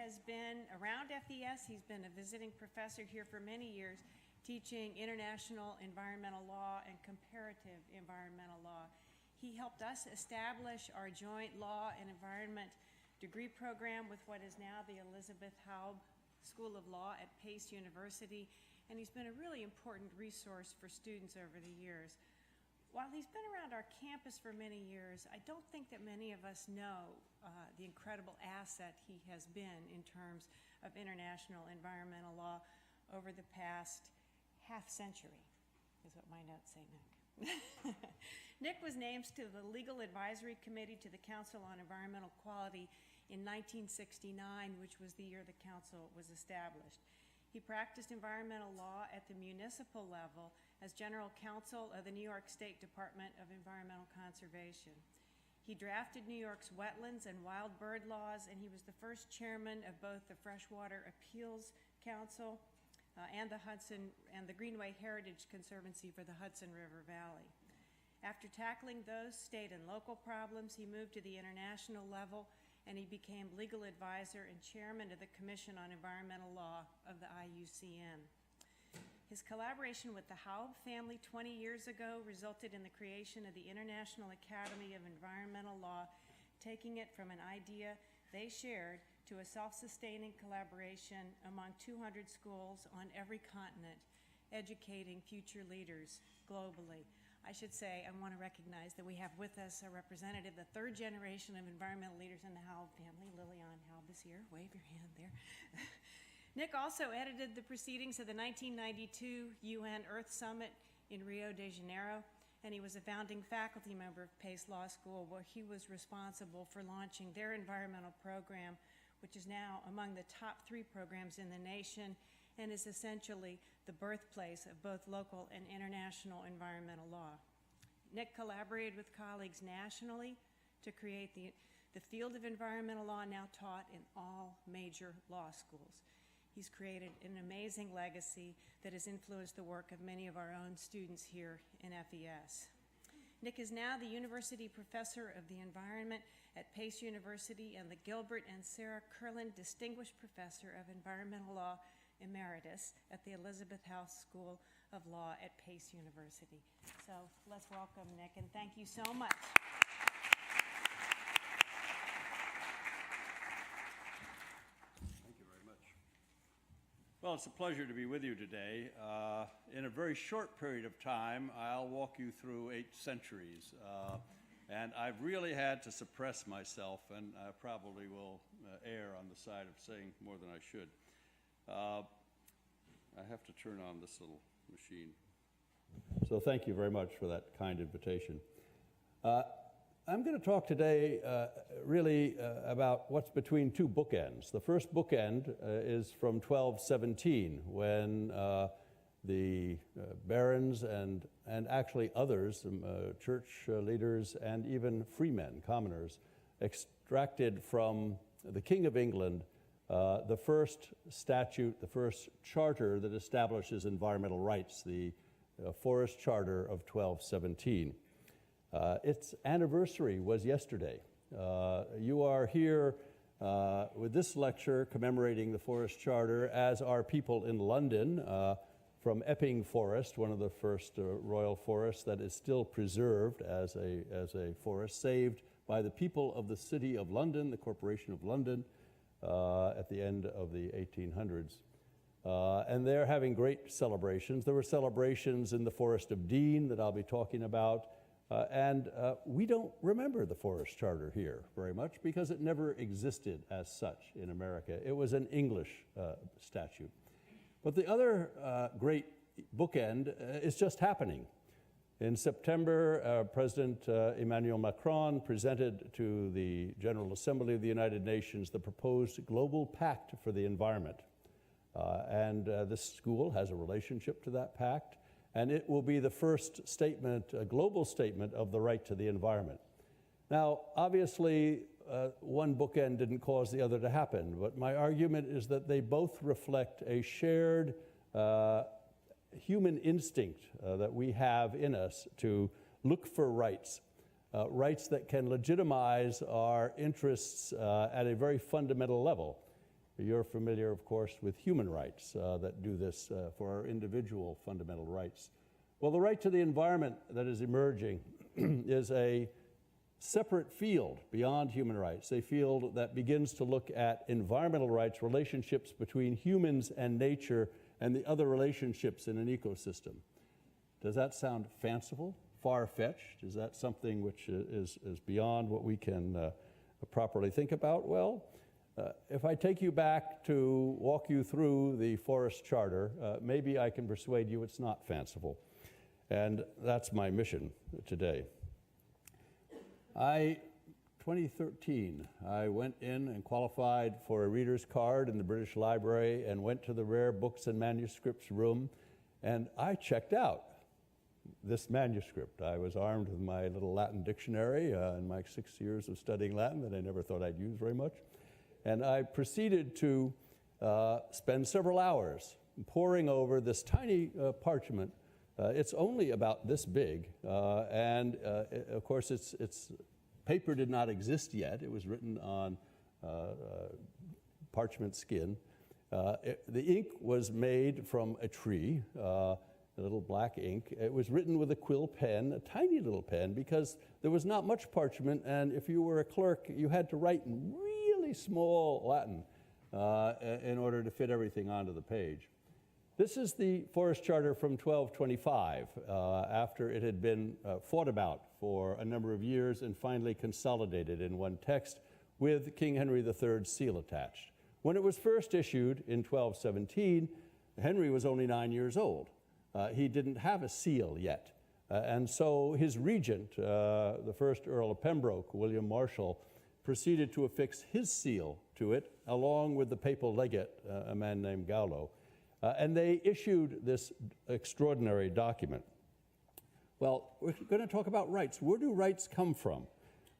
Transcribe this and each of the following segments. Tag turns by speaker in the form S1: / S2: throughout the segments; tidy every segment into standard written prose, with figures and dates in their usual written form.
S1: has been around F&ES. He's been a visiting professor here for many years, teaching international environmental law and comparative environmental law. He helped us establish our joint law and environment degree program with what is now the Elizabeth Haub School of Law at Pace University, and he's been a really important resource for students over the years. While he's been around our campus for many years, I don't think that many of us know the incredible asset he has been in terms of international environmental law over the past half century, is what my notes say, Nick. Nick was named to the Legal Advisory Committee to the Council on Environmental Quality in 1969, which was the year the council was established. He practiced environmental law at the municipal level as general counsel of the New York State Department of Environmental Conservation. He drafted New York's wetlands and wild bird laws, and he was the first chairman of both the Freshwater Appeals Council and the Greenway Heritage Conservancy for the Hudson River Valley. After tackling those state and local problems, he moved to the international level, and he became legal advisor and chairman of the Commission on Environmental Law of the IUCN. His collaboration with the Haub family 20 years ago resulted in the creation of the International Academy of Environmental Law, taking it from an idea they shared to a self-sustaining collaboration among 200 schools on every continent, educating future leaders globally. I should say, I want to recognize that we have with us a representative, the third generation of environmental leaders in the Haub family. Liliane Haub is here. Wave your hand there. Nick also edited the proceedings of the 1992 UN Earth Summit in Rio de Janeiro, and he was a founding faculty member of Pace Law School, where he was responsible for launching their environmental program, which is now among the top 3 programs in the nation, and is essentially the birthplace of both local and international environmental law. Nick collaborated with colleagues nationally to create the field of environmental law now taught in all major law schools. He's created an amazing legacy that has influenced the work of many of our own students here in F&ES. Nick is now the University Professor of the Environment at Pace University and the Gilbert and Sarah Curlin Distinguished Professor of Environmental Law Emeritus at the Elizabeth House School of Law at Pace University. So let's welcome Nick, and thank you so much.
S2: Thank you very much. Well, it's a pleasure to be with you today. In a very short period of time, I'll walk you through 8 centuries. And I've really had to suppress myself, and I probably will err on the side of saying more than I should. I have to turn on this little machine. So thank you very much for that kind invitation. I'm going to talk today really about what's between 2 bookends. The first bookend is from 1217, when the barons and actually others, church leaders and even freemen, commoners, extracted from the King of England the first statute, the first charter that establishes environmental rights, the Forest Charter of 1217. Its anniversary was yesterday. You are here with this lecture commemorating the Forest Charter, as are people in London from Epping Forest, one of the first royal forests that is still preserved as a forest, saved by the people of the City of London, the Corporation of London, at the end of the 1800s. And they're having great celebrations. There were celebrations in the Forest of Dean that I'll be talking about. And we don't remember the Forest Charter here very much because it never existed as such in America. It was an English statute. But the other great bookend is just happening. In September, President Emmanuel Macron presented to the General Assembly of the United Nations the proposed Global Pact for the environment. And this school has a relationship to that pact, and it will be the first statement, a global statement of the right to the environment. Now, obviously, one bookend didn't cause the other to happen, but my argument is that they both reflect a shared human instinct that we have in us to look for rights, rights that can legitimize our interests at a very fundamental level. You're familiar, of course, with human rights that do this for our individual fundamental rights. Well, the right to the environment that is emerging is a separate field beyond human rights, a field that begins to look at environmental rights, relationships between humans and nature, and the other relationships in an ecosystem. Does that sound fanciful, far-fetched? Is that something which is beyond what we can properly think about? Well, if I take you back to walk you through the Forest Charter, maybe I can persuade you it's not fanciful. And that's my mission today. 2013, I went in and qualified for a reader's card in the British Library and went to the rare books and manuscripts room, and I checked out this manuscript. I was armed with my little Latin dictionary in my 6 years of studying Latin that I never thought I'd use very much. And I proceeded to spend several hours poring over this tiny parchment. It's only about this big, and of course it's paper did not exist yet. It was written on parchment skin. The ink was made from a tree, a little black ink. It was written with a quill pen, a tiny little pen, because there was not much parchment, and if you were a clerk, you had to write in really small Latin in order to fit everything onto the page. This is the Forest Charter from 1225, after it had been fought about for a number of years and finally consolidated in one text with King Henry III's seal attached. When it was first issued in 1217, Henry was only 9 years old. He didn't have a seal yet. And so his regent, the first Earl of Pembroke, William Marshall, proceeded to affix his seal to it, along with the papal legate, a man named Gaulo. And they issued this extraordinary document. Well, we're going to talk about rights. Where do rights come from?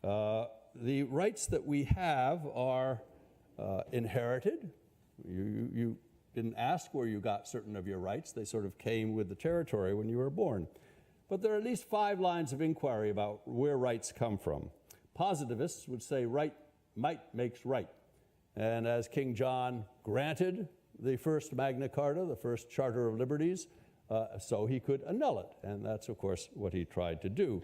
S2: The rights that we have are inherited. You didn't ask where you got certain of your rights. They sort of came with the territory when you were born. But there are at least 5 lines of inquiry about where rights come from. Positivists would say might makes right. And as King John granted the first Magna Carta, the first Charter of Liberties, so he could annul it. And that's, of course, what he tried to do.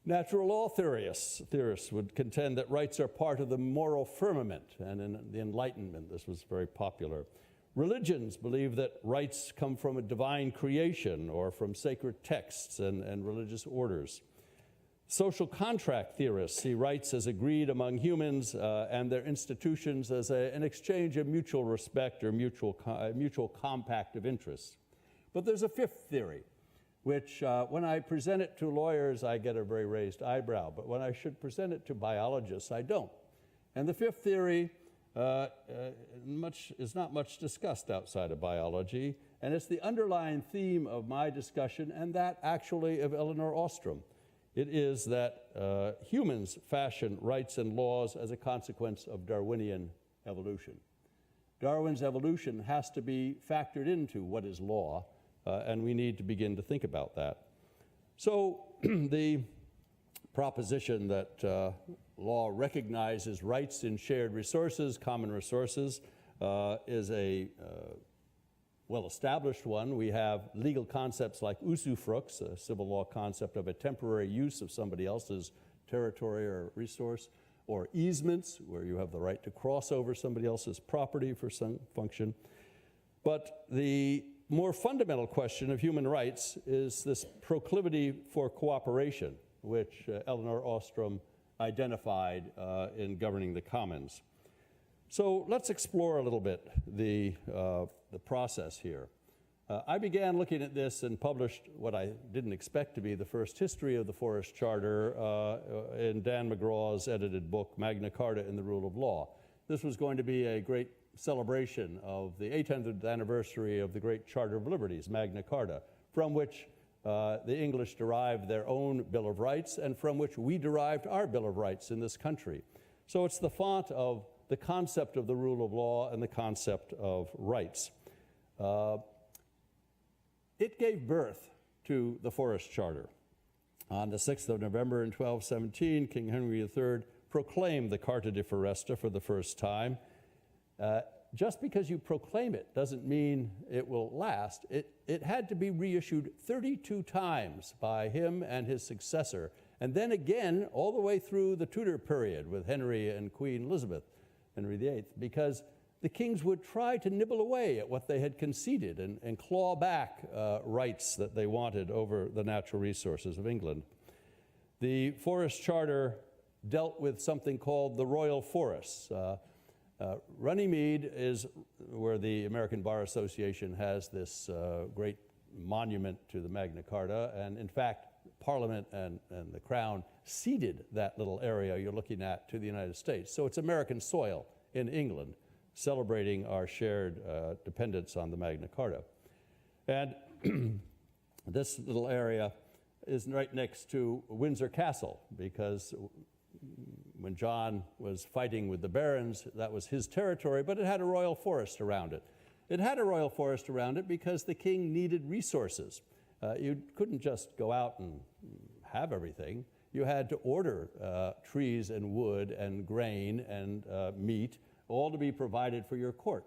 S2: Natural law theorists would contend that rights are part of the moral firmament, and in the Enlightenment, this was very popular. Religions believe that rights come from a divine creation or from sacred texts and religious orders. Social contract theorists see rights as agreed among humans and their institutions as an exchange of mutual respect or mutual compact of interests. But there's a 5th theory, which when I present it to lawyers, I get a very raised eyebrow, but when I should present it to biologists, I don't. And the 5th theory is not much discussed outside of biology, and it's the underlying theme of my discussion and that actually of Elinor Ostom. It is that humans fashion rights and laws as a consequence of Darwinian evolution. Darwin's evolution has to be factored into what is law, and we need to begin to think about that. So the proposition that law recognizes rights in shared resources, common resources, is a well-established one. We have legal concepts like usufruct, a civil law concept of a temporary use of somebody else's territory or resource, or easements, where you have the right to cross over somebody else's property for some function. But the more fundamental question of human rights is this proclivity for cooperation, which Elinor Ostom identified in governing the commons. So let's explore a little bit the process here. I began looking at this and published what I didn't expect to be the first history of the Forest Charter in Dan McGraw's edited book, Magna Carta and the Rule of Law. This was going to be a great celebration of the 800th anniversary of the great Charter of Liberties, Magna Carta, from which the English derived their own Bill of Rights and from which we derived our Bill of Rights in this country. So it's the font of the concept of the rule of law and the concept of rights. It gave birth to the Forest Charter. On the 6th of November in 1217, King Henry III proclaimed the Carta de Foresta for the first time. Just because you proclaim it doesn't mean it will last. It had to be reissued 32 times by him and his successor, and then again all the way through the Tudor period with Henry and Queen Elizabeth, Henry VIII, because the kings would try to nibble away at what they had conceded and claw back rights that they wanted over the natural resources of England. The Forest Charter dealt with something called the Royal Forests. Runnymede is where the American Bar Association has this great monument to the Magna Carta, and in fact, Parliament and the Crown ceded that little area you're looking at to the United States. So it's American soil in England, celebrating our shared dependence on the Magna Carta. And this little area is right next to Windsor Castle, because when John was fighting with the barons, that was his territory, but it had a royal forest around it. It had a royal forest around it because the king needed resources. You couldn't just go out and have everything. You had to order trees and wood and grain and meat, all to be provided for your court.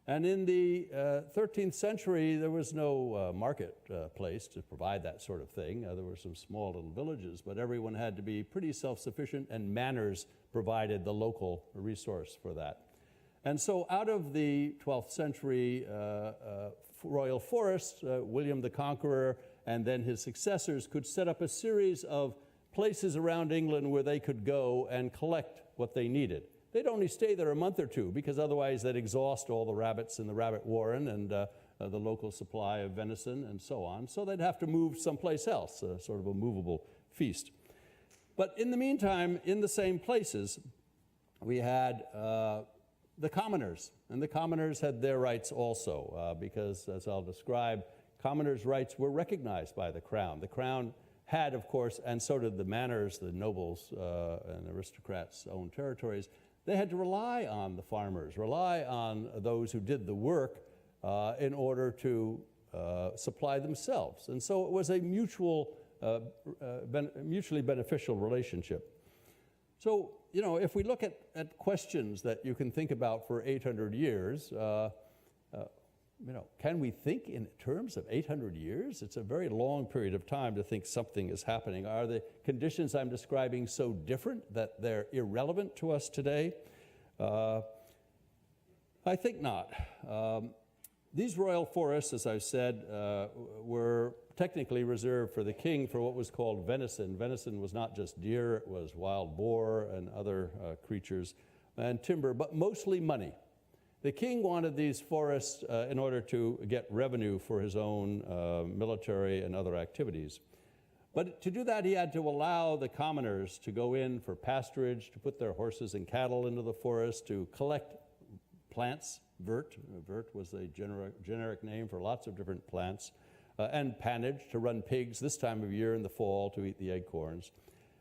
S2: And in the 13th century, there was no marketplace to provide that sort of thing. There were some small little villages, but everyone had to be pretty self-sufficient, and manors provided the local resource for that. And so out of the 12th century royal forests, William the Conqueror and then his successors could set up a series of places around England where they could go and collect what they needed. They'd only stay there a month or two, because otherwise they'd exhaust all the rabbits in the rabbit warren and the local supply of venison and so on. So they'd have to move someplace else, sort of a movable feast. But in the meantime, in the same places, we had the commoners. And the commoners had their rights also, because, as I'll describe, commoners' rights were recognized by the Crown. The Crown had, of course, and so did the manors, the nobles and aristocrats' own territories. They had to rely on the farmers, rely on those who did the work in order to supply themselves. And so it was a mutually beneficial relationship. So, you know, if we look at questions that you can think about for 800 years, you know, can we think in terms of 800 years? It's a very long period of time to think something is happening. Are the conditions I'm describing so different that they're irrelevant to us today? I think not. These royal forests, as I've said, were technically reserved for the king for what was called venison. Venison was not just deer, it was wild boar and other creatures, and timber, but mostly money. The king wanted these forests in order to get revenue for his own military and other activities. But to do that, he had to allow the commoners to go in for pasturage, to put their horses and cattle into the forest, to collect plants, vert. Vert was a generic name for lots of different plants, and pannage, to run pigs this time of year in the fall to eat the acorns,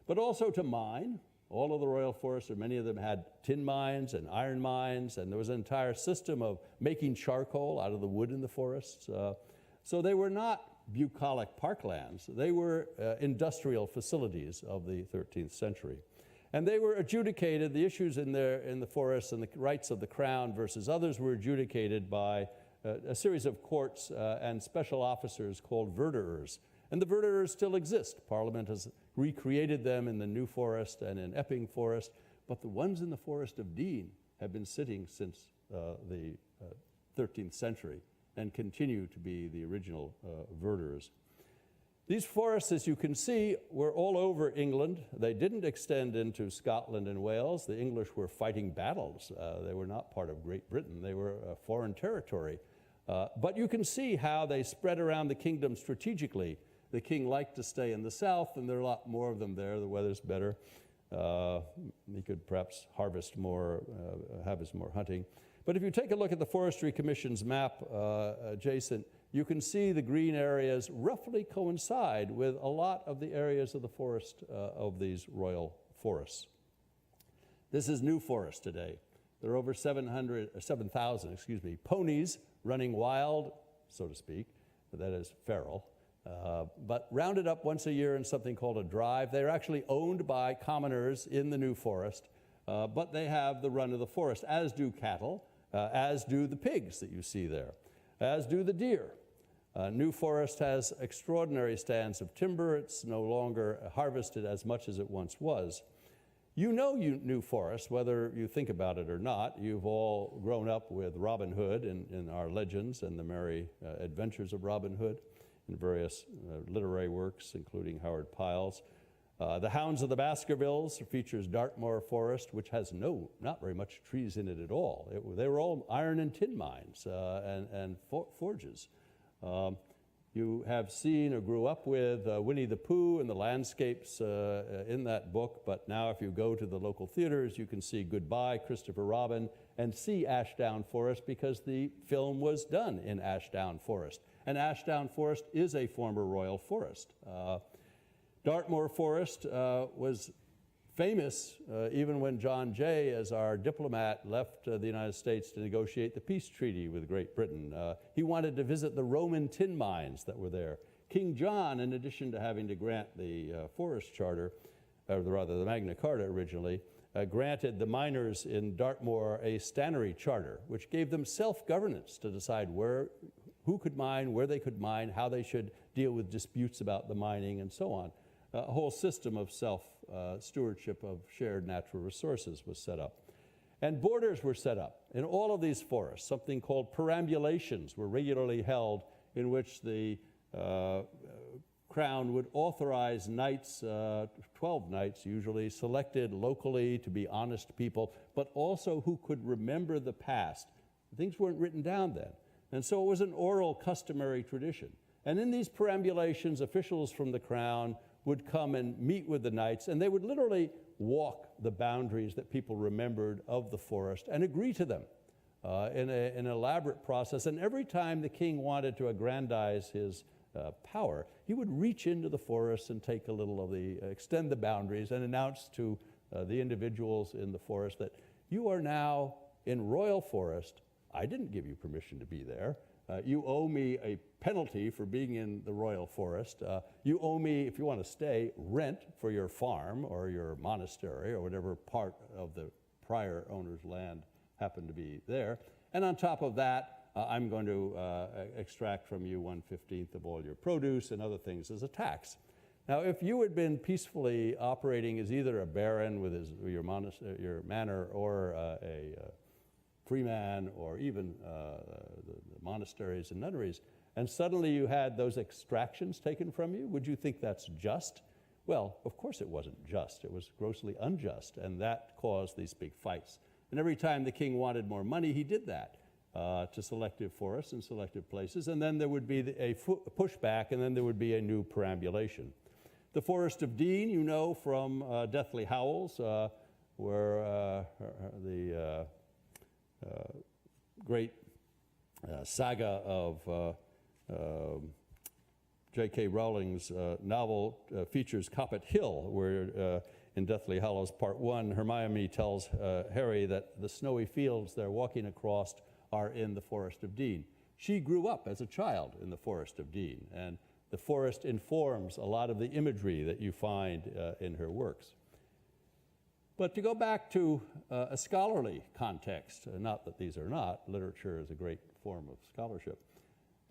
S2: but also to mine. All of the royal forests, or many of them, had tin mines and iron mines, and there was an entire system of making charcoal out of the wood in the forests. So they were not bucolic parklands. They were industrial facilities of the 13th century. And they were adjudicated, the issues in the forests and the rights of the crown versus others were adjudicated by a series of courts and special officers called verderers. And the verderers still exist. Parliament has recreated them in the New Forest and in Epping Forest, but the ones in the Forest of Dean have been sitting since the 13th century and continue to be the original verderers. These forests, as you can see, were all over England. They didn't extend into Scotland and Wales. The English were fighting battles. They were not part of Great Britain. They were a foreign territory. But you can see how they spread around the kingdom strategically. The king liked to stay in the south, and there are a lot more of them there. The weather's better. He could perhaps harvest more, have his more hunting. But if you take a look at the Forestry Commission's map, Jason, you can see the green areas roughly coincide with a lot of the areas of the forest of these royal forests. This is New Forest today. There are over 7,000 ponies running wild, so to speak, that is feral, but rounded up once a year in something called a drive. They're actually owned by commoners in the New Forest, but they have the run of the forest, as do cattle, as do the pigs that you see there, as do the deer. New Forest has extraordinary stands of timber. It's no longer harvested as much as it once was. You know New Forest, whether you think about it or not. You've all grown up with Robin Hood in our legends and the merry adventures of Robin Hood in various literary works, including Howard Pyle's. The Hounds of the Baskervilles features Dartmoor Forest, which has not very much trees in it at all. They were all iron and tin mines and forges. You have seen or grew up with Winnie the Pooh and the landscapes in that book, but now if you go to the local theaters, you can see Goodbye, Christopher Robin, and see Ashdown Forest because the film was done in Ashdown Forest. And Ashdown Forest is a former royal forest. Dartmoor Forest was famous even when John Jay, as our diplomat, left the United States to negotiate the peace treaty with Great Britain. He wanted to visit the Roman tin mines that were there. King John, in addition to having to grant the Forest Charter, or rather the Magna Carta originally, granted the miners in Dartmoor a stannary charter, which gave them self-governance to decide who could mine, where they could mine, how they should deal with disputes about the mining, and so on. A whole system of self-stewardship of shared natural resources was set up. And borders were set up in all of these forests. Something called perambulations were regularly held in which the Crown would authorize knights, 12 knights usually, selected locally to be honest people, but also who could remember the past. Things weren't written down then. And so it was an oral customary tradition. And in these perambulations, officials from the Crown would come and meet with the knights, and they would literally walk the boundaries that people remembered of the forest and agree to them in an elaborate process. And every time the king wanted to aggrandize his power, he would reach into the forest and take a little of extend the boundaries and announce to the individuals in the forest that you are now in royal forest. I didn't give you permission to be there. You owe me a penalty for being in the royal forest. You owe me, if you want to stay, rent for your farm or your monastery or whatever part of the prior owner's land happened to be there. And on top of that, I'm going to extract from you 1/15 of all your produce and other things as a tax. Now, if you had been peacefully operating as either a baron with your manor or a freeman or even the monasteries and nunneries, and suddenly you had those extractions taken from you, would you think that's just? Well, of course it wasn't just. It was grossly unjust, and that caused these big fights. And every time the king wanted more money, he did that to selective forests and selective places, and then there would be a pushback, and then there would be a new perambulation. The Forest of Dean, you know from Deathly Howls, where the great saga of J.K. Rowling's novel features Coppet Hill, where in Deathly Hallows Part 1, Hermione tells Harry that the snowy fields they're walking across are in the Forest of Dean. She grew up as a child in the Forest of Dean, and the forest informs a lot of the imagery that you find in her works. But to go back to a scholarly context, not that these are not, literature is a great form of scholarship.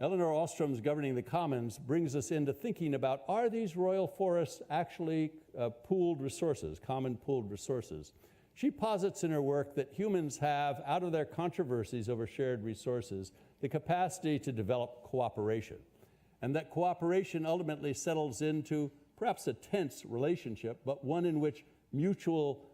S2: Elinor Ostrom's Governing the Commons brings us into thinking about, are these royal forests actually pooled resources, common pooled resources? She posits in her work that humans have, out of their controversies over shared resources, the capacity to develop cooperation, and that cooperation ultimately settles into perhaps a tense relationship, but one in which mutual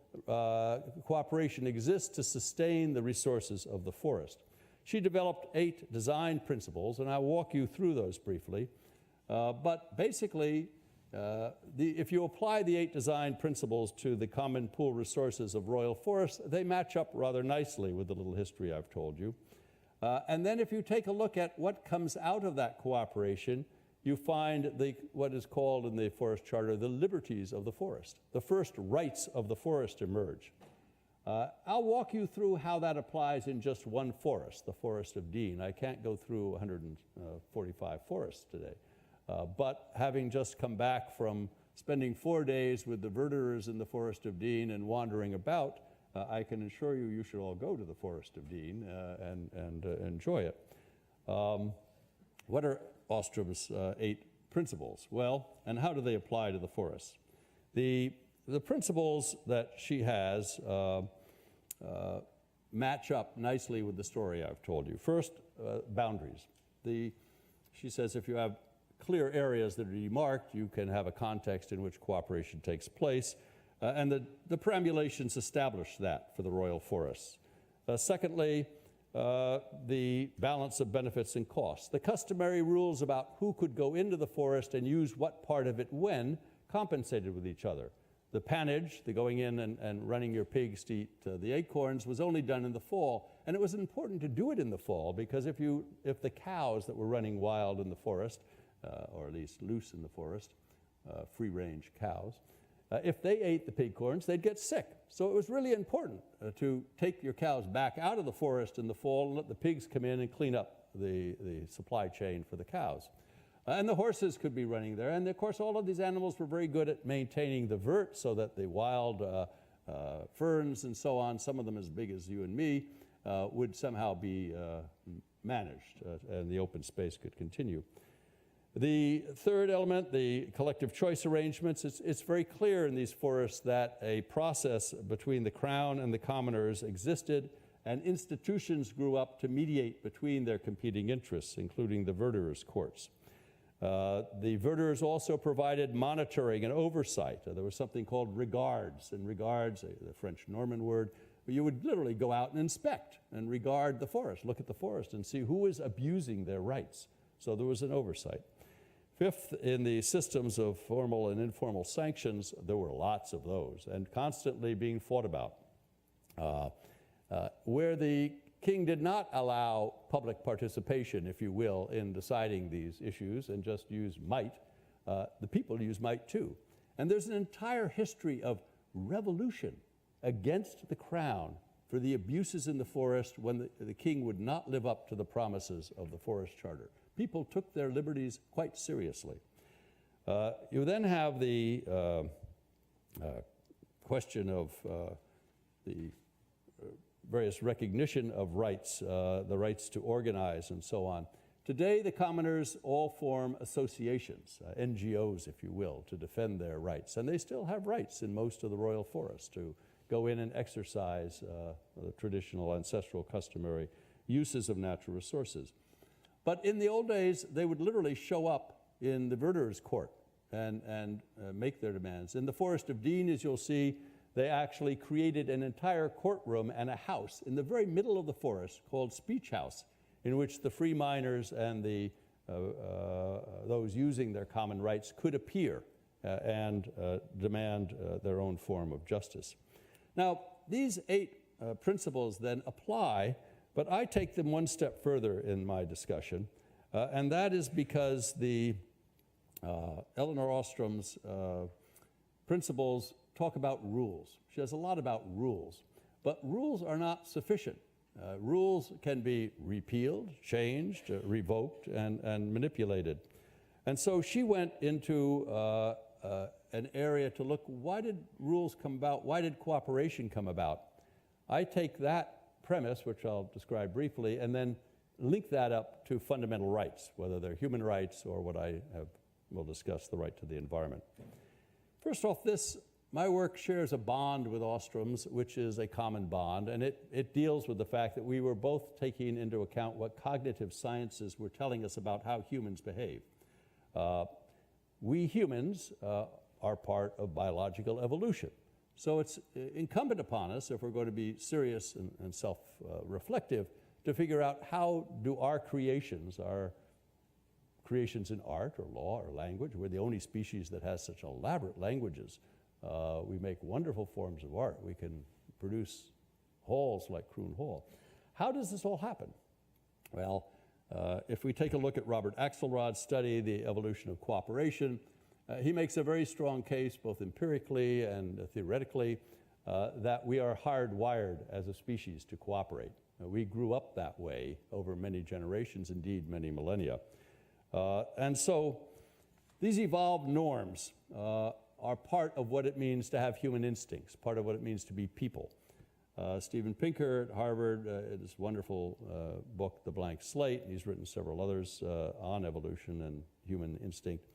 S2: cooperation exists to sustain the resources of the forest. She developed 8 design principles, and I'll walk you through those briefly. But basically, if you apply the 8 design principles to the common pool resources of royal forests, they match up rather nicely with the little history I've told you. And then if you take a look at what comes out of that cooperation, you find what is called in the Forest Charter the liberties of the forest. The first rights of the forest emerge. I'll walk you through how that applies in just one forest, the Forest of Dean. I can't go through 145 forests today. But having just come back from spending 4 days with the verderers in the Forest of Dean and wandering about, I can assure you, you should all go to the Forest of Dean and enjoy it. What are Ostrom's 8 principles? Well, and how do they apply to the forest? The principles that she has match up nicely with the story I've told you. First, boundaries. She says if you have clear areas that are demarked, you can have a context in which cooperation takes place, and the perambulations establish that for the royal forests. Secondly, the balance of benefits and costs. The customary rules about who could go into the forest and use what part of it when compensated with each other. The pannage, the going in and running your pigs to eat the acorns, was only done in the fall. And it was important to do it in the fall because if the cows that were running wild in the forest, or at least loose in the forest, free-range cows, if they ate the pigcorns, they'd get sick. So it was really important to take your cows back out of the forest in the fall and let the pigs come in and clean up the supply chain for the cows. And the horses could be running there. And of course, all of these animals were very good at maintaining the vert so that the wild ferns and so on, some of them as big as you and me, would somehow be managed and the open space could continue. The third element, the collective choice arrangements, it's very clear in these forests that a process between the crown and the commoners existed, and institutions grew up to mediate between their competing interests, including the verdurers' courts. The verdurers also provided monitoring and oversight. There was something called regards, and regards, the French Norman word, where you would literally go out and inspect and regard the forest, look at the forest and see who is abusing their rights. So there was an oversight. Fifth, in the systems of formal and informal sanctions, there were lots of those and constantly being fought about. Where the king did not allow public participation, if you will, in deciding these issues and just use might, the people use might too. And there's an entire history of revolution against the crown for the abuses in the forest when the king would not live up to the promises of the Forest Charter. People took their liberties quite seriously. You then have the question of the various recognition of rights, the rights to organize and so on. Today, the commoners all form associations, NGOs, if you will, to defend their rights. And they still have rights in most of the royal forests to go in and exercise the traditional, ancestral, customary uses of natural resources. But in the old days, they would literally show up in the verdurer's court and make their demands. In the Forest of Dean, as you'll see, they actually created an entire courtroom and a house in the very middle of the forest called Speech House, in which the free miners and those using their common rights could appear and demand their own form of justice. Now, these 8 principles then apply, but I take them one step further in my discussion, and that is because the Elinor Ostrom's principles talk about rules. She has a lot about rules, but rules are not sufficient. Rules can be repealed, changed, revoked, and manipulated. And so she went into an area to look, why did rules come about? Why did cooperation come about? I take that premise, which I'll describe briefly, and then link that up to fundamental rights, whether they're human rights or what we'll discuss, the right to the environment. First off, my work shares a bond with Ostrom's, which is a common bond, and it deals with the fact that we were both taking into account what cognitive sciences were telling us about how humans behave. We humans are part of biological evolution. So it's incumbent upon us, if we're going to be serious and self-reflective, to figure out how do our creations in art or law or language, we're the only species that has such elaborate languages. We make wonderful forms of art. We can produce halls like Croon Hall. How does this all happen? Well, if we take a look at Robert Axelrod's study, The Evolution of Cooperation, he makes a very strong case, both empirically and theoretically, that we are hardwired as a species to cooperate. We grew up that way over many generations, indeed many millennia. And so these evolved norms are part of what it means to have human instincts, part of what it means to be people. Steven Pinker at Harvard, in his wonderful book, The Blank Slate, and he's written several others on evolution and human instinct,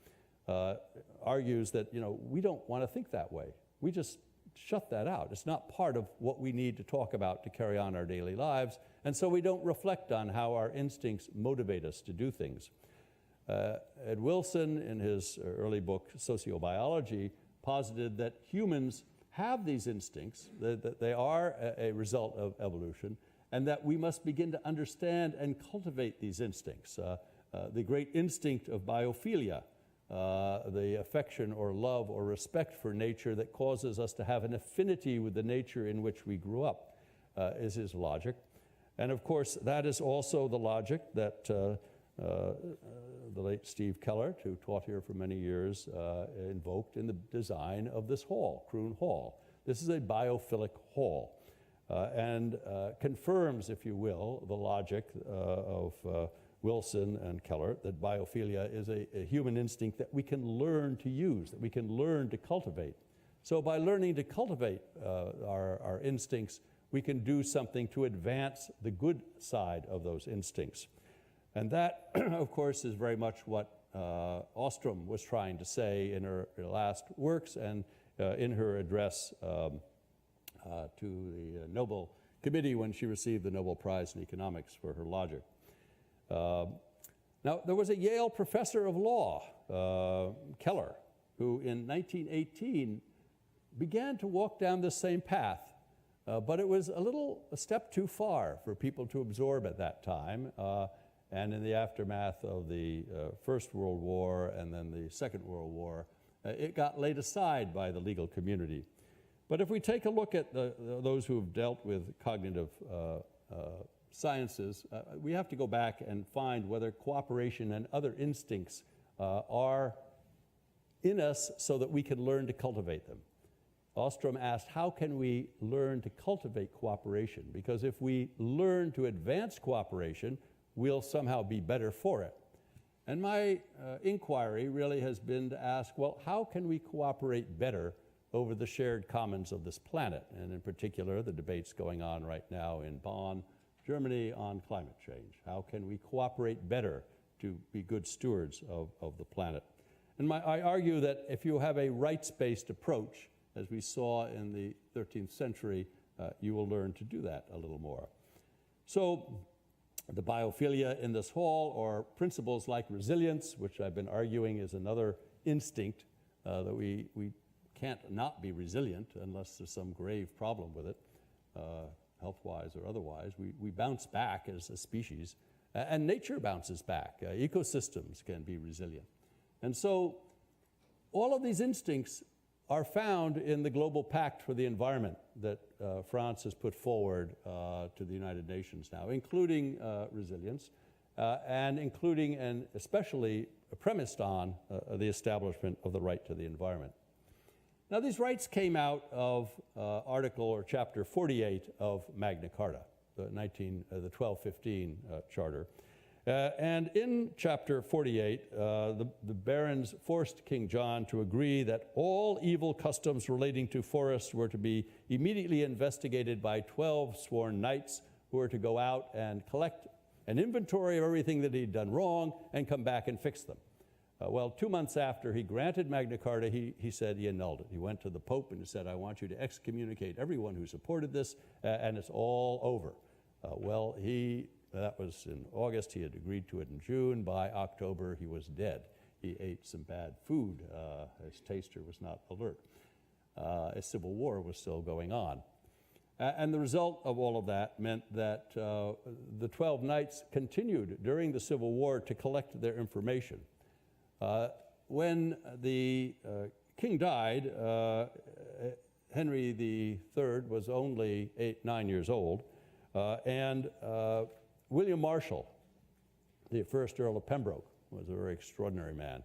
S2: argues that, we don't want to think that way. We just shut that out. It's not part of what we need to talk about to carry on our daily lives, and so we don't reflect on how our instincts motivate us to do things. Ed Wilson, in his early book, Sociobiology, posited that humans have these instincts, that they are a result of evolution, and that we must begin to understand and cultivate these instincts. The great instinct of biophilia, the affection or love or respect for nature that causes us to have an affinity with the nature in which we grew up, is his logic. And of course, that is also the logic that the late Steve Kellert, who taught here for many years, invoked in the design of this hall, Kroon Hall. This is a biophilic hall, and confirms, if you will, the logic of Wilson and Kellert, that biophilia is a human instinct that we can learn to use, that we can learn to cultivate. So by learning to cultivate our instincts, we can do something to advance the good side of those instincts. And that, of course, is very much what Ostrom was trying to say in her last works and in her address to the Nobel Committee when she received the Nobel Prize in Economics for her logic. Now, there was a Yale professor of law, Keller, who in 1918 began to walk down this same path, but it was a step too far for people to absorb at that time. And in the aftermath of the First World War and then the Second World War, it got laid aside by the legal community. But if we take a look at those who have dealt with cognitive sciences, we have to go back and find whether cooperation and other instincts are in us so that we can learn to cultivate them. Ostrom asked, how can we learn to cultivate cooperation? Because if we learn to advance cooperation, we'll somehow be better for it. And my inquiry really has been to ask, well, how can we cooperate better over the shared commons of this planet? And in particular, the debates going on right now in Bonn, Germany, on climate change. How can we cooperate better to be good stewards of the planet? And I argue that if you have a rights-based approach, as we saw in the 13th century, you will learn to do that a little more. So, the biophilia in this hall, or principles like resilience, which I've been arguing is another instinct that we can't not be resilient unless there's some grave problem with it, health-wise or otherwise. We bounce back as a species, and nature bounces back. Ecosystems can be resilient. And so all of these instincts are found in the Global Pact for the Environment that France has put forward to the United Nations now, including resilience, and including and especially premised on the establishment of the right to the environment. Now, these rights came out of Article or Chapter 48 of Magna Carta, the 1215 Charter. And in Chapter 48, the barons forced King John to agree that all evil customs relating to forests were to be immediately investigated by 12 sworn knights who were to go out and collect an inventory of everything that he'd done wrong and come back and fix them. Well, 2 months after he granted Magna Carta, he said he annulled it. He went to the Pope and he said, I want you to excommunicate everyone who supported this, and it's all over. That was in August. He had agreed to it in June. By October, he was dead. He ate some bad food. His taster was not alert. A civil war was still going on. And the result of all of that meant that the 12 knights continued during the Civil War to collect their information. When the king died, Henry III was only 9 years old, and William Marshall, the first Earl of Pembroke, was a very extraordinary man,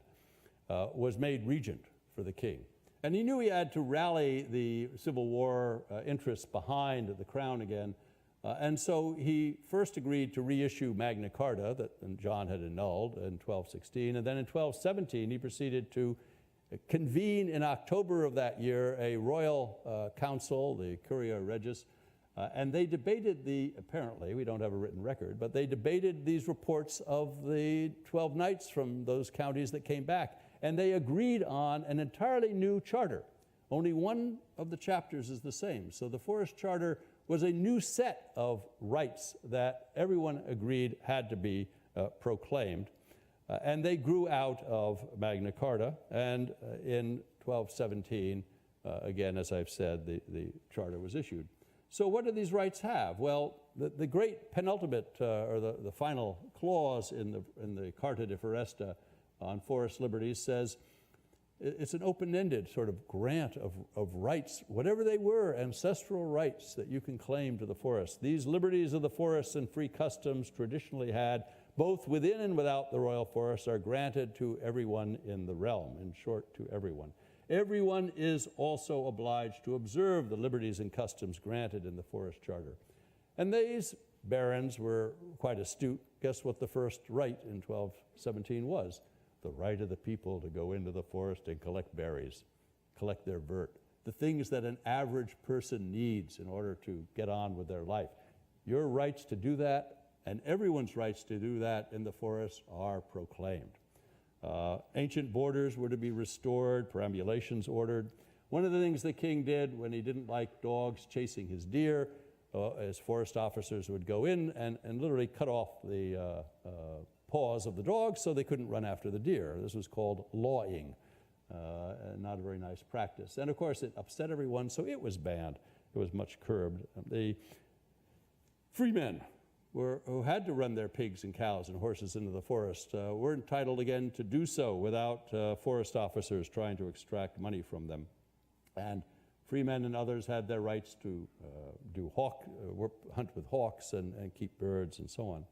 S2: was made regent for the king. And he knew he had to rally the Civil War interests behind the crown again, and so he first agreed to reissue Magna Carta that John had annulled in 1216, and then in 1217 he proceeded to convene in October of that year a royal council, the Curia Regis, And they debated apparently, we don't have a written record, but they debated these reports of the 12 knights from those counties that came back. And they agreed on an entirely new charter. Only one of the chapters is the same. So the Forest Charter was a new set of rights that everyone agreed had to be proclaimed. And they grew out of Magna Carta. And in 1217, again, as I've said, the charter was issued. So what do these rights have? Well, the great penultimate, or the final clause in the Carta de Foresta on forest liberties says it's an open-ended sort of grant of rights, whatever they were, ancestral rights that you can claim to the forest. These liberties of the forests and free customs traditionally had, both within and without the royal forests, are granted to everyone in the realm, in short, to everyone. Everyone is also obliged to observe the liberties and customs granted in the Forest Charter. And these barons were quite astute. Guess what the first right in 1217 was? The right of the people to go into the forest and collect berries, collect their vert, the things that an average person needs in order to get on with their life. Your rights to do that, and everyone's rights to do that in the forest, are proclaimed. Ancient borders were to be restored, perambulations ordered. One of the things the king did when he didn't like dogs chasing his deer, as forest officers would go in and literally cut off the paws of the dogs so they couldn't run after the deer. This was called lawing, not a very nice practice. And of course it upset everyone, so it was banned. It was much curbed. The freemen who had to run their pigs and cows and horses into the forest were entitled again to do so without forest officers trying to extract money from them. And freemen and others had their rights to hunt with hawks and keep birds and so on.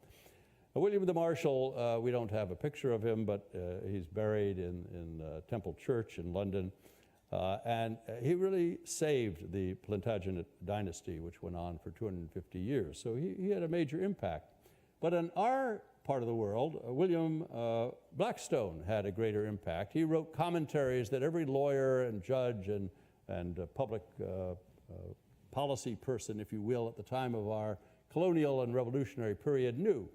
S2: William the Marshal, we don't have a picture of him, but he's buried in Temple Church in London. And he really saved the Plantagenet dynasty, which went on for 250 years. So he had a major impact. But in our part of the world, William Blackstone had a greater impact. He wrote commentaries that every lawyer and judge and public policy person, if you will, at the time of our colonial and revolutionary period knew.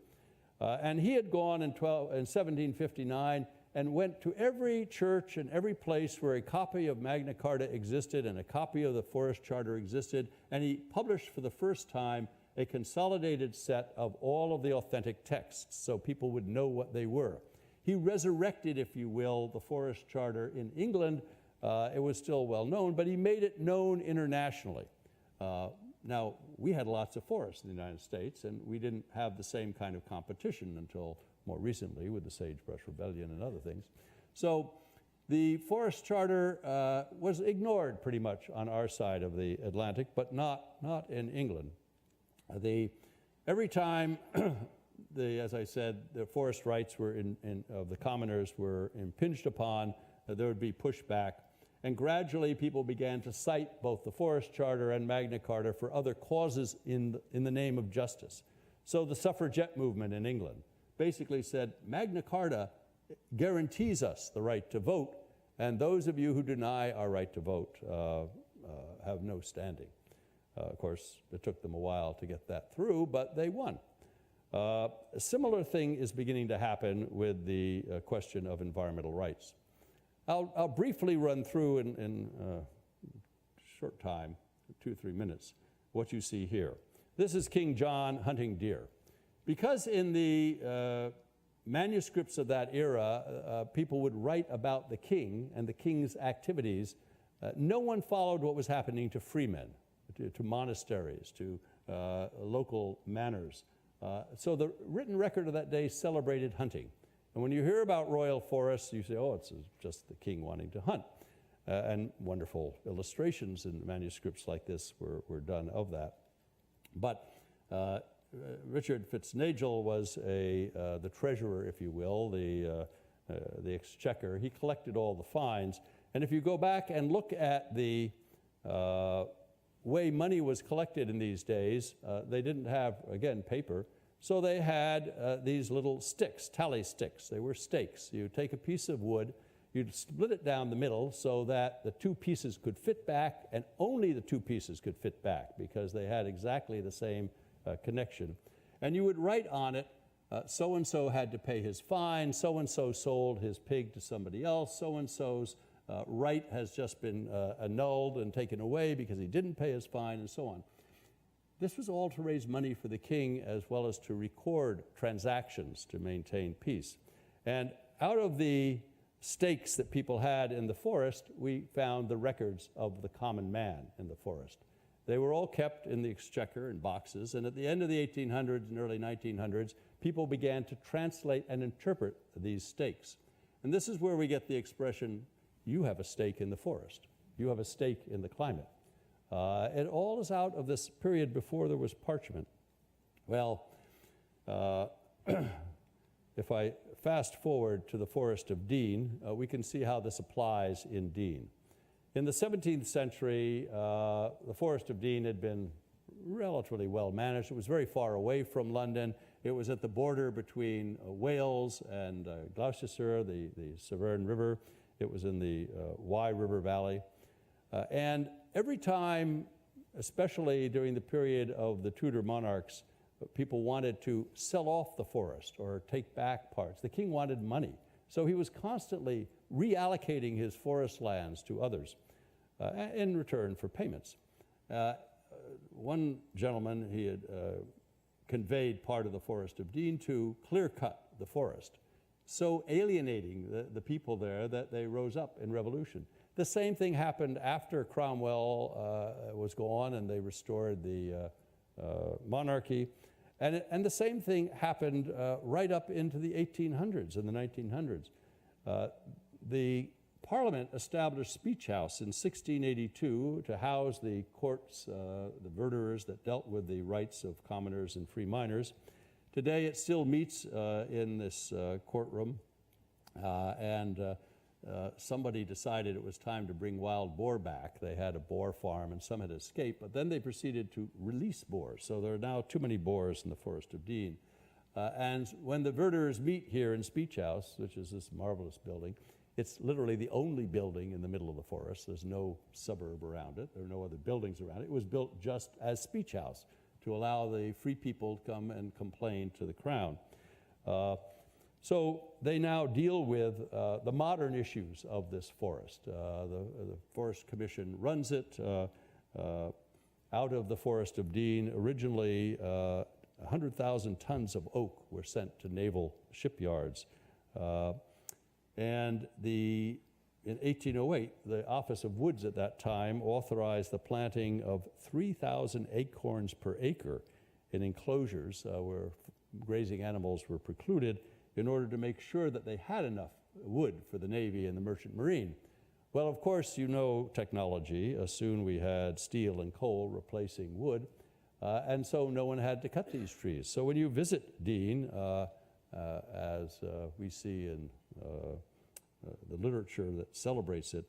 S2: And he had gone in 1759 and went to every church and every place where a copy of Magna Carta existed and a copy of the Forest Charter existed, and he published for the first time a consolidated set of all of the authentic texts so people would know what they were. He resurrected, if you will, the Forest Charter in England. It was still well known, but he made it known internationally. Now, we had lots of forests in the United States, and we didn't have the same kind of competition until more recently with the Sagebrush Rebellion and other things. So the Forest Charter was ignored pretty much on our side of the Atlantic, but not in England. Every time, as I said, the forest rights were of the commoners were impinged upon, there would be pushback. And gradually people began to cite both the Forest Charter and Magna Carta for other causes in the name of justice. So the suffragette movement in England basically said, Magna Carta guarantees us the right to vote, and those of you who deny our right to vote have no standing. Of course, it took them a while to get that through, but they won. A similar thing is beginning to happen with the question of environmental rights. I'll briefly run through in a short time, 2 or 3 minutes, what you see here. This is King John hunting deer. Because in the manuscripts of that era, people would write about the king and the king's activities, no one followed what was happening to freemen, to monasteries, to local manors. So the written record of that day celebrated hunting. And when you hear about royal forests, you say, oh, it's just the king wanting to hunt. And wonderful illustrations in manuscripts like this were done of that. But Richard Fitznagel was the treasurer, if you will, the exchequer. He collected all the fines. And if you go back and look at the way money was collected in these days, they didn't have, again, paper. So they had these little sticks, tally sticks. They were stakes. You take a piece of wood, you'd split it down the middle so that the two pieces could fit back, and only the two pieces could fit back because they had exactly the same connection. And you would write on it, so-and-so had to pay his fine, so-and-so sold his pig to somebody else, so-and-so's right has just been annulled and taken away because he didn't pay his fine, and so on. This was all to raise money for the king as well as to record transactions to maintain peace. And out of the stakes that people had in the forest, we found the records of the common man in the forest. They were all kept in the exchequer in boxes, and at the end of the 1800s and early 1900s, people began to translate and interpret these stakes. And this is where we get the expression, you have a stake in the forest. You have a stake in the climate. It all is out of this period before there was parchment. Well, if I fast forward to the Forest of Dean, we can see how this applies in Dean. In the 17th century, the Forest of Dean had been relatively well managed. It was very far away from London. It was at the border between Wales and Gloucestershire, the Severn River. It was in the Wye River Valley. And every time, especially during the period of the Tudor monarchs, people wanted to sell off the forest or take back parts. The king wanted money. So he was constantly reallocating his forest lands to others in return for payments. One gentleman, he had conveyed part of the Forest of Dean to clear-cut the forest, so alienating the people there that they rose up in revolution. The same thing happened after Cromwell was gone and they restored the monarchy. And the same thing happened right up into the 1800s and the 1900s. The Parliament established Speech House in 1682 to house the courts, the verderers that dealt with the rights of commoners and free miners. Today it still meets in this courtroom, and somebody decided it was time to bring wild boar back. They had a boar farm and some had escaped, but then they proceeded to release boars. So there are now too many boars in the Forest of Dean. And when the verderers meet here in Speech House, which is this marvelous building, it's literally the only building in the middle of the forest. There's no suburb around it. There are no other buildings around it. It was built just as Speech House to allow the free people to come and complain to the crown. So they now deal with the modern issues of this forest. The Forest Commission runs it out of the Forest of Dean. Originally, 100,000 tons of oak were sent to naval shipyards. And in 1808, the Office of Woods at that time authorized the planting of 3,000 acorns per acre in enclosures where grazing animals were precluded, in order to make sure that they had enough wood for the Navy and the Merchant Marine. Well, of course, you know technology. Soon we had steel and coal replacing wood, and so no one had to cut these trees. So when you visit Dean, as we see in the literature that celebrates it,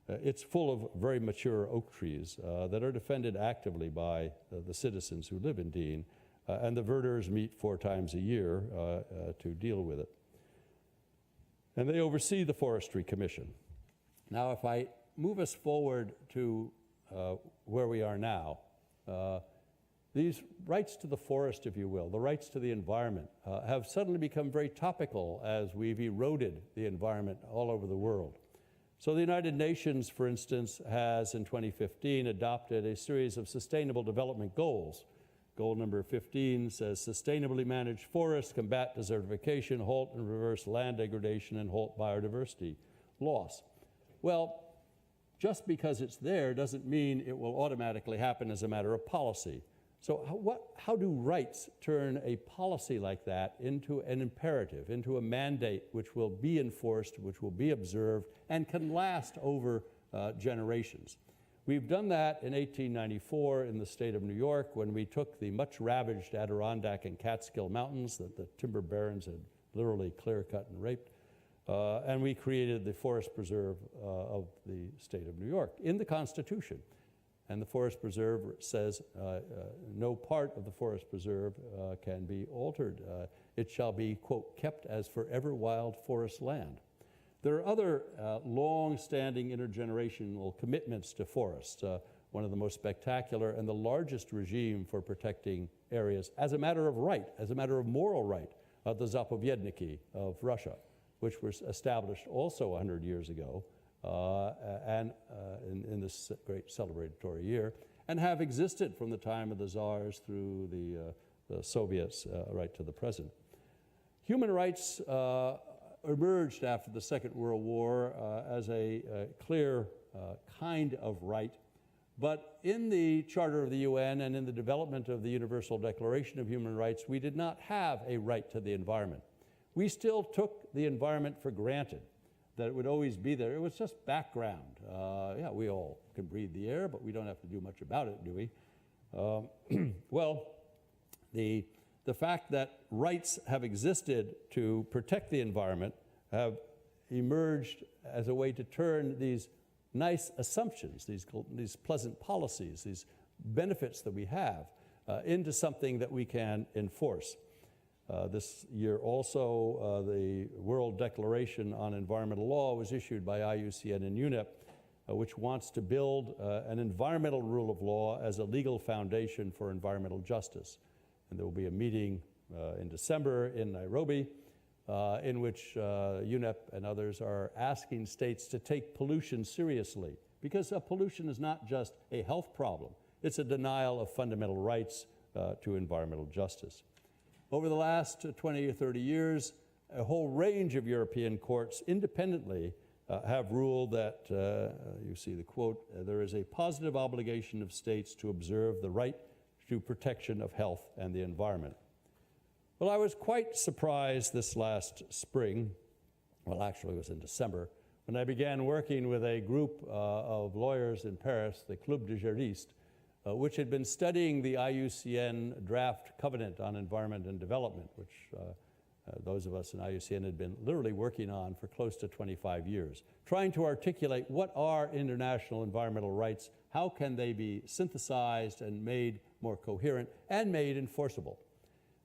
S2: it's full of very mature oak trees that are defended actively by the citizens who live in Dean. And the verderers meet 4 times a year to deal with it. And they oversee the Forestry Commission. Now, if I move us forward to where we are now, these rights to the forest, if you will, the rights to the environment, have suddenly become very topical as we've eroded the environment all over the world. So the United Nations, for instance, has in 2015 adopted a series of sustainable development goals. Goal number 15 says, sustainably manage forests, combat desertification, halt and reverse land degradation, and halt biodiversity loss. Well, just because it's there doesn't mean it will automatically happen as a matter of policy. So how do rights turn a policy like that into an imperative, into a mandate which will be enforced, which will be observed, and can last over generations? We've done that in 1894 in the state of New York when we took the much ravaged Adirondack and Catskill Mountains that the timber barons had literally clear-cut and raped, and we created the Forest Preserve of the state of New York in the Constitution. And the Forest Preserve says no part of the Forest Preserve can be altered. It shall be, quote, kept as forever wild forest land. There are other long-standing intergenerational commitments to forests. One of the most spectacular and the largest regime for protecting areas as a matter of right, as a matter of moral right, the Zapoviedniki of Russia, which was established also 100 years ago and in this great celebratory year, and have existed from the time of the czars through the Soviets right to the present. Human rights emerged after the Second World War as a clear kind of right, but in the Charter of the UN and in the development of the Universal Declaration of Human Rights, we did not have a right to the environment. We still took the environment for granted, that it would always be there. It was just background. Yeah, we all can breathe the air, but we don't have to do much about it, do we? Well, the fact that rights have existed to protect the environment have emerged as a way to turn these nice assumptions, these pleasant policies, these benefits that we have into something that we can enforce. This year also, the World Declaration on Environmental Law was issued by IUCN and UNEP, which wants to build an environmental rule of law as a legal foundation for environmental justice. And there will be a meeting in December in Nairobi in which UNEP and others are asking states to take pollution seriously, because pollution is not just a health problem, it's a denial of fundamental rights to environmental justice. Over the last 20 or 30 years, a whole range of European courts independently have ruled that, you see the quote, there is a positive obligation of states to observe the right to protection of health and the environment. Well, I was quite surprised this last spring, well, actually it was in December, when I began working with a group of lawyers in Paris, the Club de Juristes, which had been studying the IUCN draft covenant on environment and development, which those of us in IUCN had been literally working on for close to 25 years, trying to articulate what are international environmental rights, how can they be synthesized and made more coherent and made enforceable.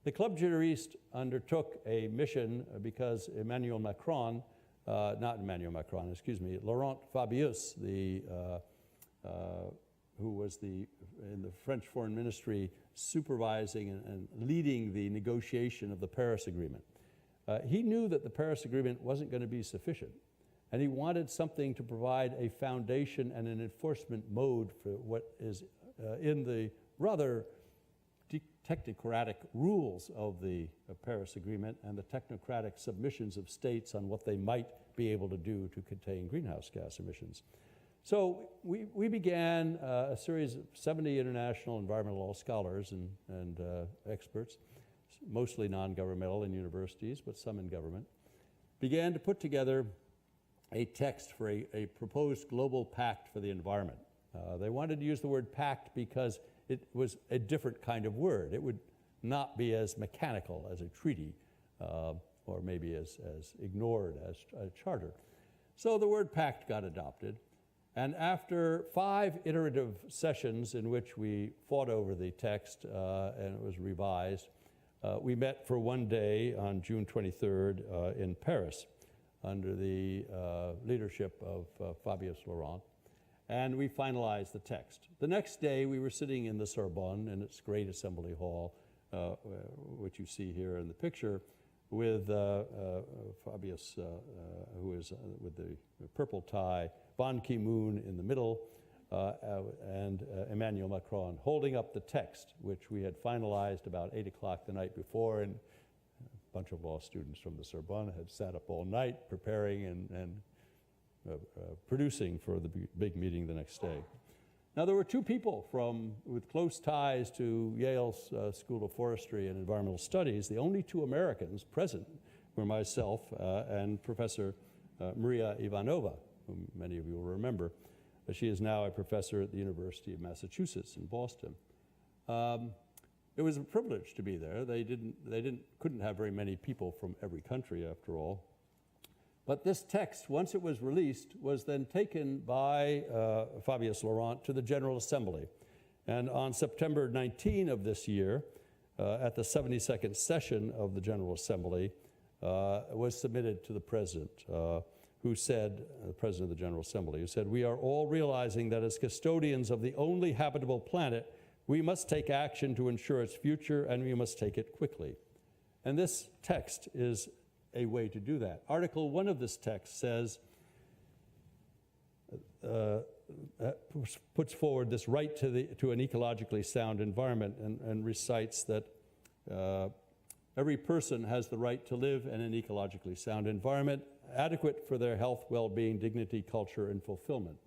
S2: The Club Juristes undertook a mission because Emmanuel Macron, Laurent Fabius, who was in the French Foreign Ministry supervising and leading the negotiation of the Paris Agreement. He knew that the Paris Agreement wasn't going to be sufficient, and he wanted something to provide a foundation and an enforcement mode for what is in the rather technocratic rules of the Paris Agreement and the technocratic submissions of states on what they might be able to do to contain greenhouse gas emissions. So we began a series of 70 international environmental law scholars and experts, mostly non-governmental in universities, but some in government, began to put together a text for a proposed global pact for the environment. They wanted to use the word pact because it was a different kind of word. It would not be as mechanical as a treaty, or maybe as ignored as a charter. So the word pact got adopted. And after 5 iterative sessions in which we fought over the text and it was revised, we met for one day on June 23rd in Paris under the leadership of Fabius Laurent, and we finalized the text. The next day we were sitting in the Sorbonne in its great assembly hall, which you see here in the picture, with Fabius, who is with the purple tie, Ban Ki-moon in the middle, and Emmanuel Macron holding up the text, which we had finalized about 8 o'clock the night before, and a bunch of law students from the Sorbonne had sat up all night preparing and producing for the big meeting the next day. Now, there were 2 people with close ties to Yale's School of Forestry and Environmental Studies. The only 2 Americans present were myself and Professor Maria Ivanova, whom many of you will remember. She is now a professor at the University of Massachusetts in Boston. It was a privilege to be there. They couldn't have very many people from every country, after all. But this text, once it was released, was then taken by Fabius Laurent to the General Assembly. And on September 19 of this year, at the 72nd session of the General Assembly, was submitted to the President, who said, the President of the General Assembly, who said, "We are all realizing that as custodians of the only habitable planet, we must take action to ensure its future, and we must take it quickly." And this text is a way to do that. Article 1 of this text says, puts forward this right to an ecologically sound environment, and recites that every person has the right to live in an ecologically sound environment, adequate for their health, well-being, dignity, culture, and fulfillment.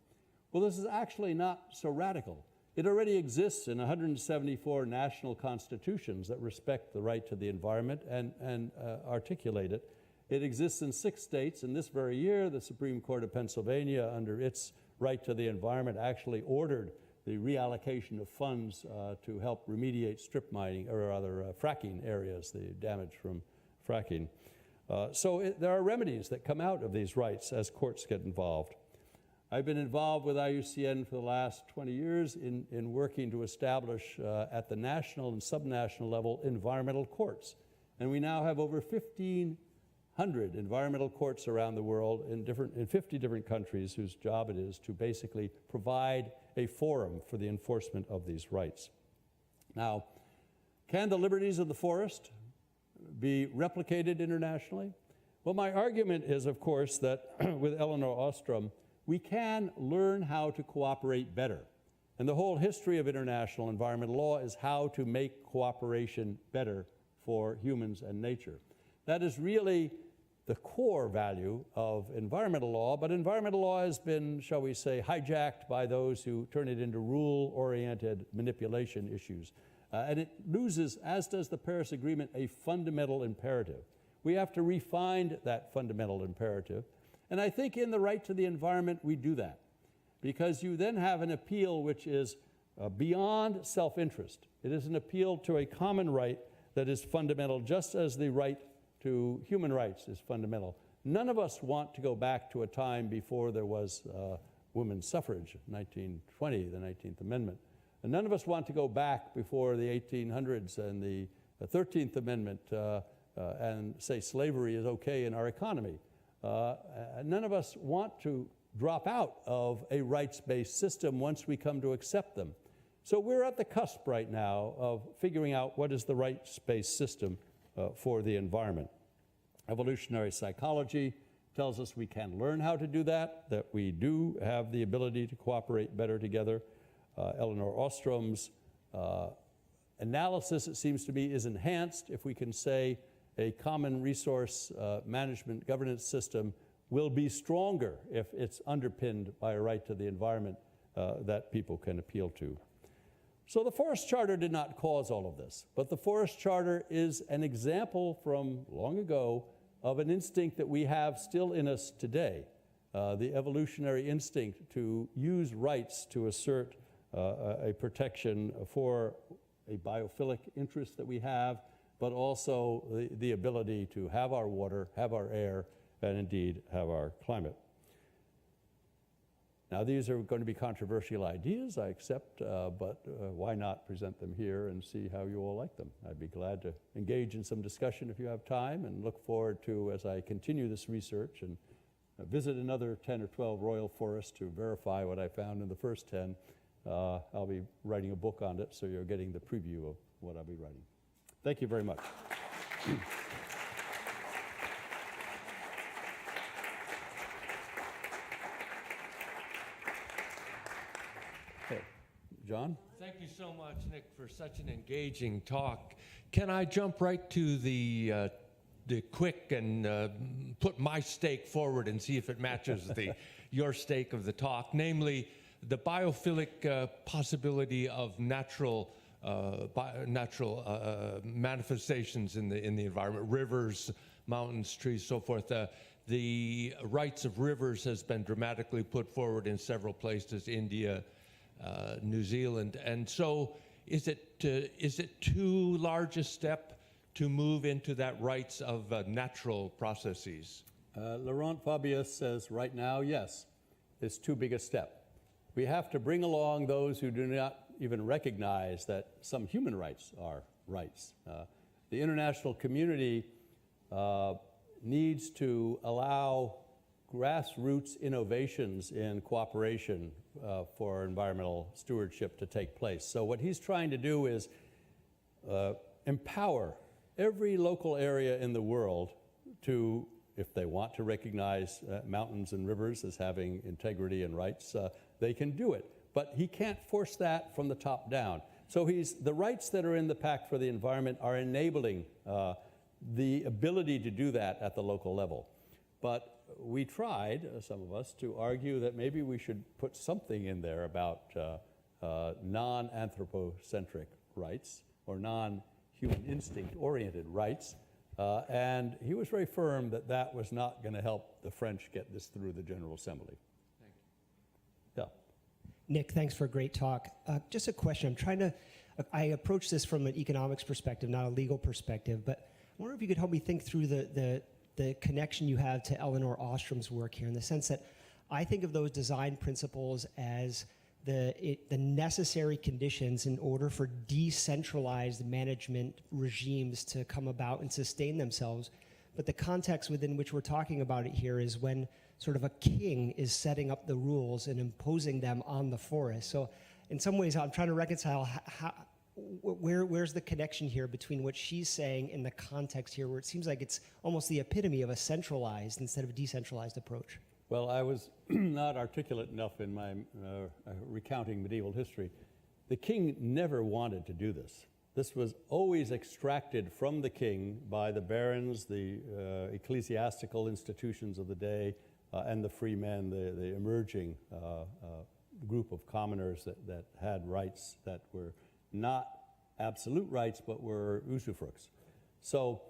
S2: Well, this is actually not so radical. It already exists in 174 national constitutions that respect the right to the environment and articulate it. It exists in 6 states. In this very year, the Supreme Court of Pennsylvania, under its right to the environment, actually ordered the reallocation of funds to help remediate strip mining, or rather fracking areas, the damage from fracking. There are remedies that come out of these rights as courts get involved. I've been involved with IUCN for the last 20 years in working to establish at the national and subnational level environmental courts. And we now have over 1,500 environmental courts around the world in 50 different countries, whose job it is to basically provide a forum for the enforcement of these rights. Now, can the liberties of the forest be replicated internationally? Well, my argument is, of course, that with Elinor Ostom, we can learn how to cooperate better. And the whole history of international environmental law is how to make cooperation better for humans and nature. That is really the core value of environmental law, but environmental law has been, shall we say, hijacked by those who turn it into rule-oriented manipulation issues. And it loses, as does the Paris Agreement, a fundamental imperative. We have to refine that fundamental imperative. And I think in the right to the environment, we do that, because you then have an appeal which is beyond self-interest. It is an appeal to a common right that is fundamental, just as the right to human rights is fundamental. None of us want to go back to a time before there was women's suffrage, 1920, the 19th Amendment. And none of us want to go back before the 1800s and the 13th Amendment and say slavery is okay in our economy. None of us want to drop out of a rights-based system once we come to accept them. So we're at the cusp right now of figuring out what is the rights-based system for the environment. Evolutionary psychology tells us we can learn how to do that we do have the ability to cooperate better together. Elinor Ostrom's analysis, it seems to me, is enhanced if we can say a common resource management governance system will be stronger if it's underpinned by a right to the environment that people can appeal to. So the Forest Charter did not cause all of this, but the Forest Charter is an example from long ago of an instinct that we have still in us today, the evolutionary instinct to use rights to assert a protection for a biophilic interest that we have, but also the ability to have our water, have our air, and indeed have our climate. Now, these are going to be controversial ideas, I accept, but why not present them here and see how you all like them? I'd be glad to engage in some discussion if you have time, and look forward to, as I continue this research and visit another 10 or 12 royal forests to verify what I found in the first 10, I'll be writing a book on it, so you're getting the preview of what I'll be writing. Thank you very much. Okay. John?
S3: Thank you so much, Nick, for such an engaging talk. Can I jump right to the quick and put my stake forward and see if it matches your stake of the talk, namely the biophilic possibility of natural manifestations in the environment, rivers, mountains, trees, so forth. The rights of rivers has been dramatically put forward in several places, India, New Zealand, and so is it too large a step to move into that rights of natural processes?
S2: Laurent Fabius says right now, yes, it's too big a step. We have to bring along those who do not even recognize that some human rights are rights. The international community needs to allow grassroots innovations in cooperation for environmental stewardship to take place. So what he's trying to do is empower every local area in the world to, if they want to recognize mountains and rivers as having integrity and rights, they can do it. But he can't force that from the top down. So the rights that are in the Pact for the Environment are enabling the ability to do that at the local level. But we tried, some of us, to argue that maybe we should put something in there about non-anthropocentric rights or non-human instinct-oriented rights. And he was very firm that that was not going to help the French get this through the General Assembly.
S3: Thank you.
S2: Yeah.
S4: Nick, thanks for a great talk. Just a question. I approach this from an economics perspective, not a legal perspective, but I wonder if you could help me think through the connection you have to Elinor Ostrom's work here, in the sense that I think of those design principles as the necessary conditions in order for decentralized management regimes to come about and sustain themselves. But the context within which we're talking about it here is when sort of a king is setting up the rules and imposing them on the forest. So in some ways, I'm trying to reconcile where's the connection here between what she's saying in the context here, where it seems like it's almost the epitome of a centralized instead of a decentralized approach.
S2: Well, I was not articulate enough in my recounting medieval history. The king never wanted to do this. This was always extracted from the king by the barons, the ecclesiastical institutions of the day, and the free men, the emerging group of commoners that had rights that were not absolute rights, but were usufructs. So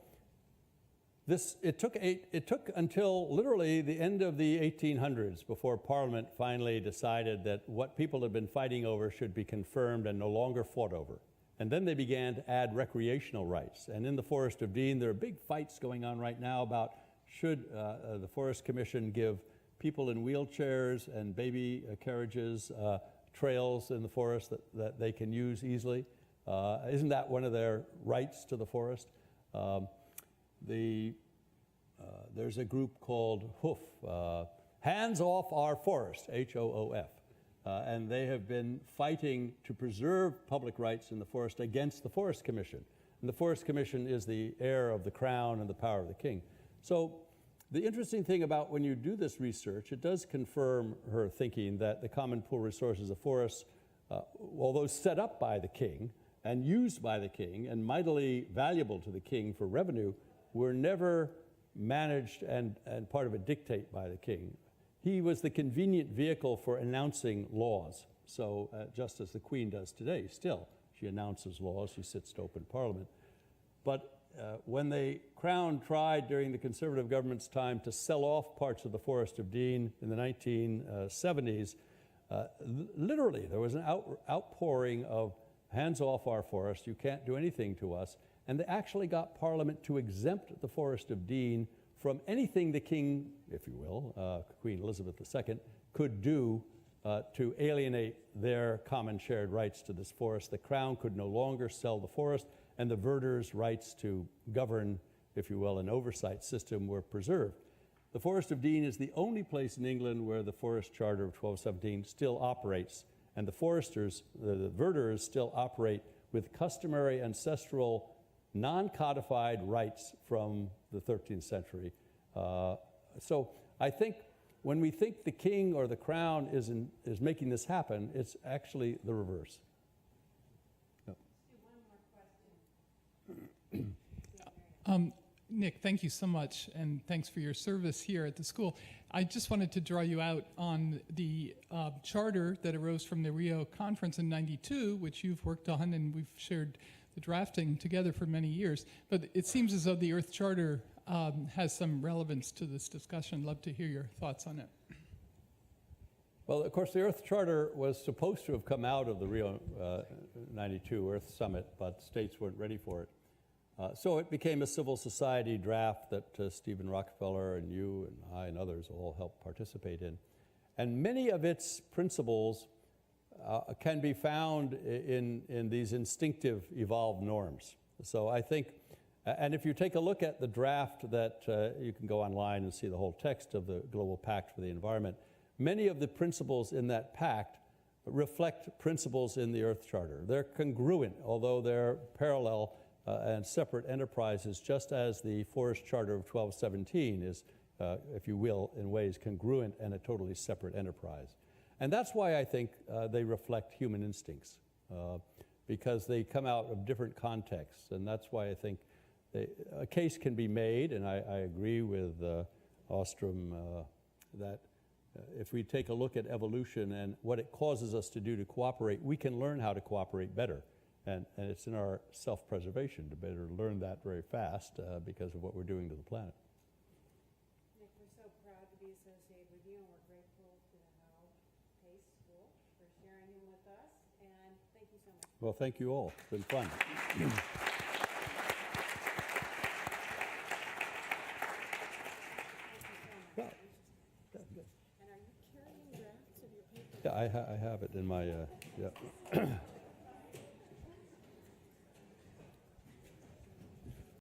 S2: it took until literally the end of the 1800s before Parliament finally decided that what people had been fighting over should be confirmed and no longer fought over. And then they began to add recreational rights. And in the Forest of Dean, there are big fights going on right now about should the Forest Commission give people in wheelchairs and baby carriages trails in the forest that they can use easily. Isn't that one of their rights to the forest? There's a group called HOOF, Hands Off Our Forest, HOOF. And they have been fighting to preserve public rights in the forest against the Forest Commission. And the Forest Commission is the heir of the crown and the power of the king. So the interesting thing about when you do this research, it does confirm her thinking that the common pool resources of forests, although set up by the king and used by the king and mightily valuable to the king for revenue, were never managed and part of a dictate by the king. He was the convenient vehicle for announcing laws. So just as the Queen does today, still, she announces laws, she sits to open Parliament. But when the Crown tried during the Conservative government's time to sell off parts of the Forest of Dean in the 1970s, literally there was an outpouring of hands off our forest, you can't do anything to us. And they actually got Parliament to exempt the Forest of Dean from anything the king, if you will, Queen Elizabeth II, could do to alienate their common shared rights to this forest. The Crown could no longer sell the forest, and the verders' rights to govern, if you will, an oversight system were preserved. The Forest of Dean is the only place in England where the Forest Charter of 1217 still operates, and the foresters, the verders, still operate with customary ancestral non-codified rights from the 13th century. So I think when we think the king or the crown is making this happen, it's actually the reverse. Yep.
S5: Nick, thank you so much, and thanks for your service here at the school. I just wanted to draw you out on the charter that arose from the Rio conference in '92, which you've worked on, and we've shared the drafting together for many years. But it seems as though the Earth Charter has some relevance to this discussion. Love to hear your thoughts on it.
S2: Well, of course, the Earth Charter was supposed to have come out of the Rio 92 Earth Summit, but states weren't ready for it. So it became a civil society draft that Stephen Rockefeller and you and I and others all helped participate in. And many of its principles can be found in these instinctive evolved norms. So I think And if you take a look at the draft that you can go online and see the whole text of the Global Pact for the Environment, many of the principles in that pact reflect principles in the Earth Charter. They're congruent, although they're parallel and separate enterprises, just as the Forest Charter of 1217 is, if you will, in ways congruent and a totally separate enterprise. And that's why I think they reflect human instincts, because they come out of different contexts. And that's why I think a case can be made, and I agree with Ostrom that if we take a look at evolution and what it causes us to do to cooperate, we can learn how to cooperate better. And it's in our self-preservation to better learn that very fast because of what we're doing to the planet.
S1: Nick, we're so proud to be associated with you, and we're grateful to the Howe Pace School for sharing him with us. And thank you so much.
S2: Well, thank you all. It's been fun. Well,
S1: And are you carrying drafts of your paper?
S2: yeah, I have it in my, yeah.